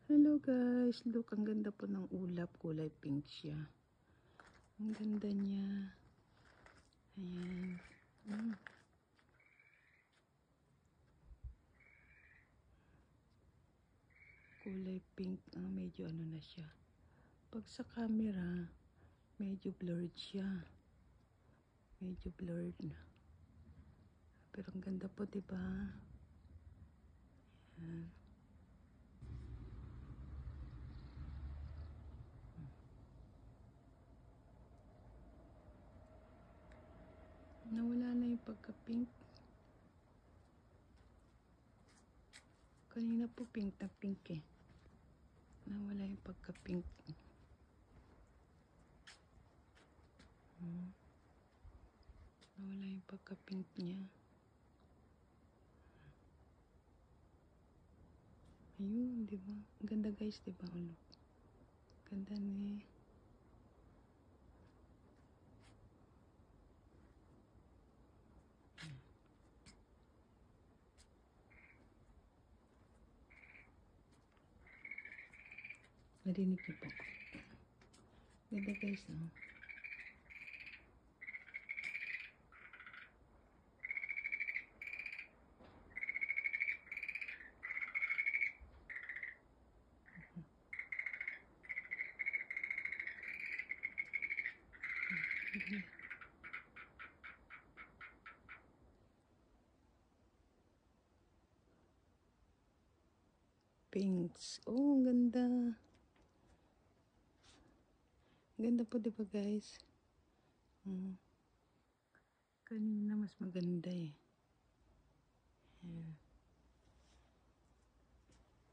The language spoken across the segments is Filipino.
Hello guys, look, ang ganda po ng ulap, kulay pink siya. Ang ganda niya. Ayan. Kulay pink, medyo ano na siya. Pag sa camera, medyo blurred siya. Medyo blurred na. Pero ang ganda po, diba? Ayan. Nawala na yung pagka-pink. Kanina po pink na pink eh. Nawala yung pagka-pink. Nawala yung pagka-pink niya. Ayun, di ba? Ang ganda guys, di ba? Look. Ganda ni. Narinig niyo po. Ganda guys, no? Pinks. Oh, ang ganda. Ganda po, diba guys? Kanina mas maganda eh. Ayan.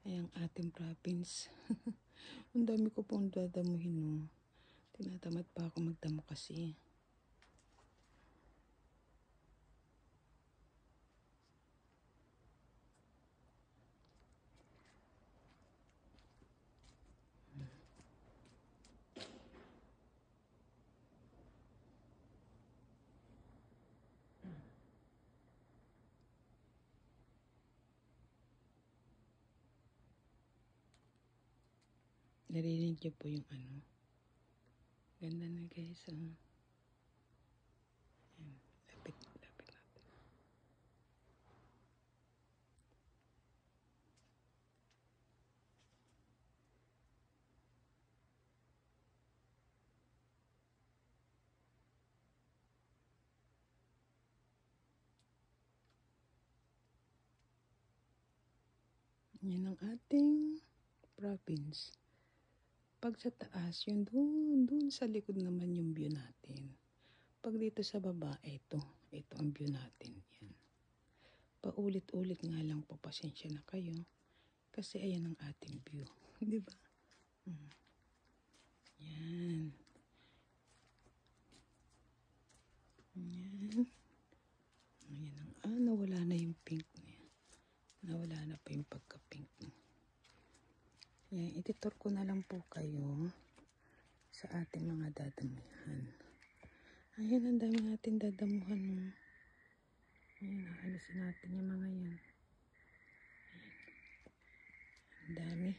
Ayan ating province. Ang dami ko pong dadamuhin, no? Tinatamad pa ako magdamo kasi. Narinig niyo po yung ano. Ganda na guys, ah. Ayan. Lapit natin. Yan ang ating province. Pag sa taas, yun dun sa likod naman yung view natin. Pag dito sa baba, ito ang view natin. Yan. Paulit-ulit nga lang po, pasensya na kayo. Kasi ayan ang ating view. Di ba? Yan. Yan. Ayan ang, nawala na yung pink niya. Nawala na pa yung pagka-pink. Yan, ititur ko na lang po kayo sa ating mga dadamuhan. Ayan, ang dami natin dadamuhan. Ayan, aalisin natin yung mga yan. Ayan. Ang dami.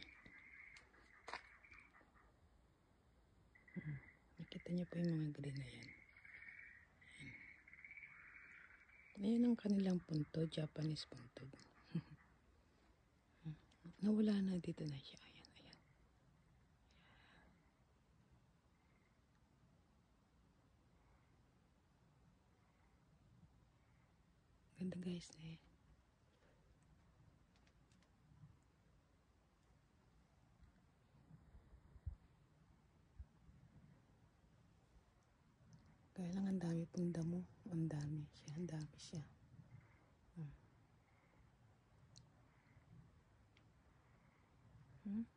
Nakita niyo po yung mga green na yan. Ayan. Ayan ang kanilang puntod, Japanese puntod. Nawala na, dito na siya. Ayan. Ganda guys eh. Kaya lang ang dami pong damo. Ang dami siya.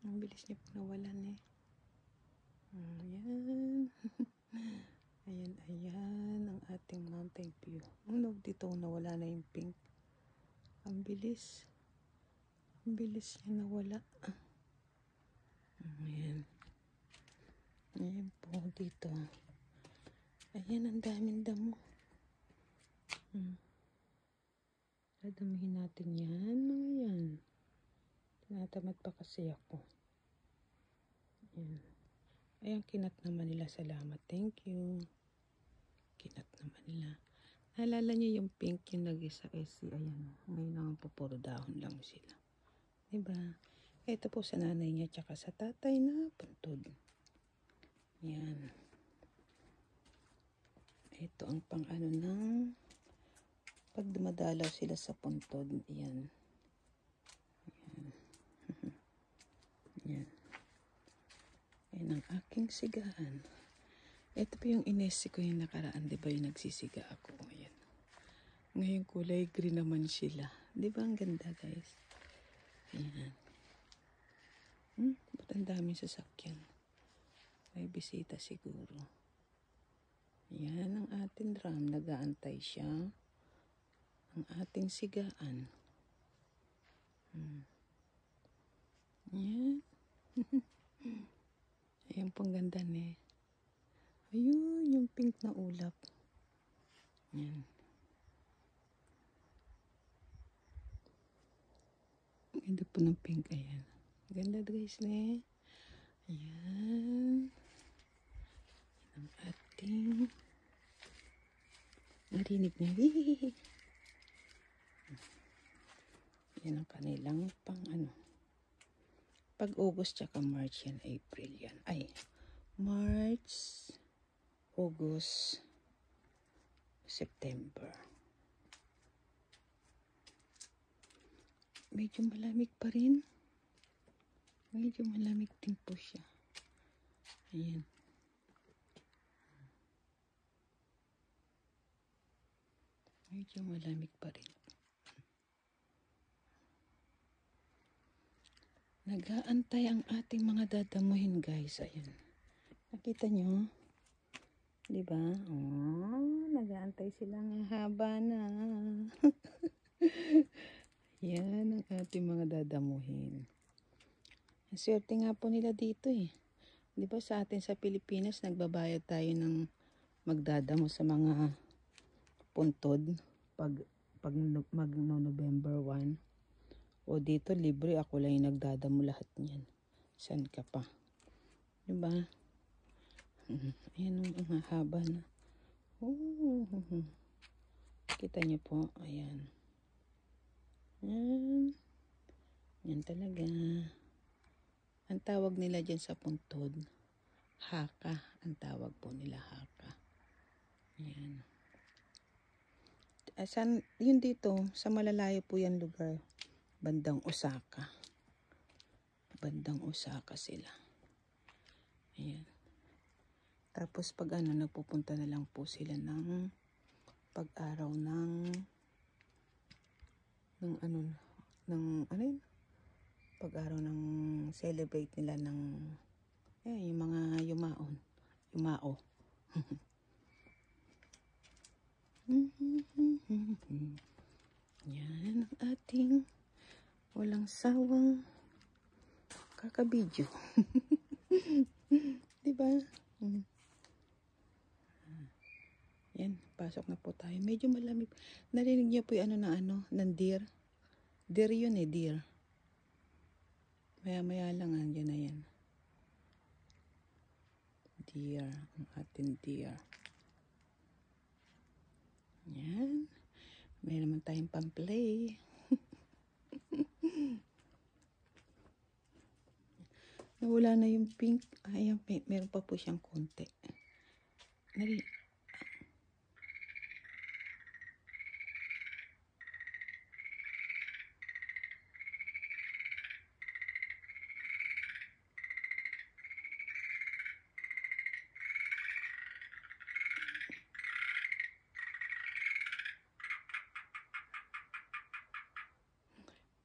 Ang bilis niya po nawalan eh. Ayan. ayan ang ating mountain view. Dito nawala na yung pink. Ang bilis niya nawala. Ayan po dito. Ayan, ang daming damo. Dadamihin natin yan. Ayan. Tinatamad pa kasi ako. Ayan. Ayan, kinat naman nila. Salamat. Thank you. Kinat naman nila. Naalala niyo yung pink yung nag-isa SC. Ayan. Ngayon naman po puro dahon lang sila. Diba? Ito po sa nanay niya tsaka sa tatay na puntod. Ayan. Ito ang pang ano ng pag dumadalaw sila sa puntod. Ayan. Ayan. Ayan. Ayan ang aking sigahan. Ito po yung inesi ko yung nakaraan. Diba yung nagsisiga ako. Ayan. Ngayon kulay green naman sila. Diba ang ganda guys? Ayan. Ba't ang daming sasakyan? May bisita siguro. Ayan ang ating drum. Nag-aantay siya. Ang ating sigaan. Ayan. Ayan pong ganda ne. Ayun, yung pink na ulap. Ayan. Ganda po ng pink. Ayan. Ganda guys ne. Ayan. Ang ating narinig niya. Yan ang kanilang pang ano. Pag August tsaka March yan, April yan. Ay, March, August, September. Medyo malamig pa rin. Medyo malamig din po siya. Ayan. Medyo malamig pa rin. Nag-aantay ang ating mga dadamuhin guys. Ayan. Nakita nyo? Diba? Oh, nag-aantay silang haba na. Yan ang ating mga dadamuhin. Ang swerte nga po nila dito eh. Diba sa atin sa Pilipinas, nagbabayad tayo ng magdadamo sa mga puntod pag mag-November 1. O dito libre, ako lang yung nagdadamo lahat niyan. San ka pa? Diba? Ayan ang haba na. Kita niyo po, ayan. Ayan. Yan talaga. Ang tawag nila dyan sa puntod, haka. Ang tawag po nila haka. Ayan. Asan, yun dito, sa malalayo po yan lugar. Bandang Osaka. Bandang Osaka sila. Ayan. Tapos pag ano, nagpupunta na lang po sila ng pag-araw ng ano, pag-araw ng celebrate nila ng yung mga yumao. Yan ang ating walang sawang kakabidyo. Diba? Yan, pasok na po tayo. Medyo malamig. Narinig niyo po yung ng deer. Deer yun eh, deer. Maya-maya lang, andyan na yan. Deer, ang ating deer. Yan. May naman tayong pang-play. Nawala na yung pink. Ayan, meron pa po siyang konti.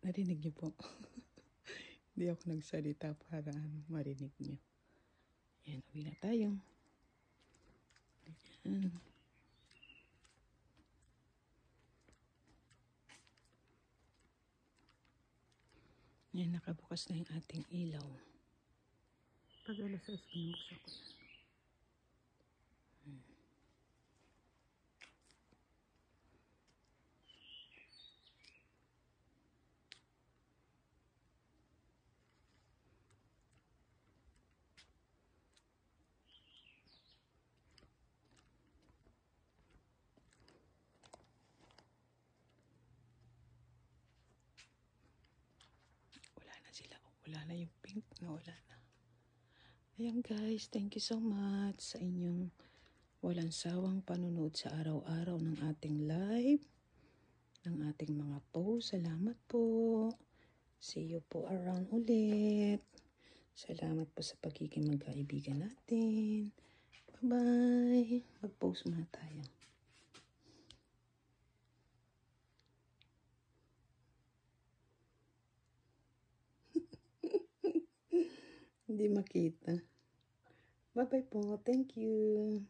Narinig niyo po. Hindi ako nagsalita para marinig niyo. Yan, uwi na tayo. Yan. Yan, nakabukas na yung ating ilaw. Pag alas 6, binuksan ko na. Wala na yung pink. Nawala na. Ayan guys, thank you so much sa inyong walang sawang panunood sa araw-araw ng ating live, ng ating mga post. Salamat po. See you po around ulit. Salamat po sa pagiging magkaibigan natin. Bye-bye. Mag-post muna tayo. Hindi makita. Bye-bye po. Thank you.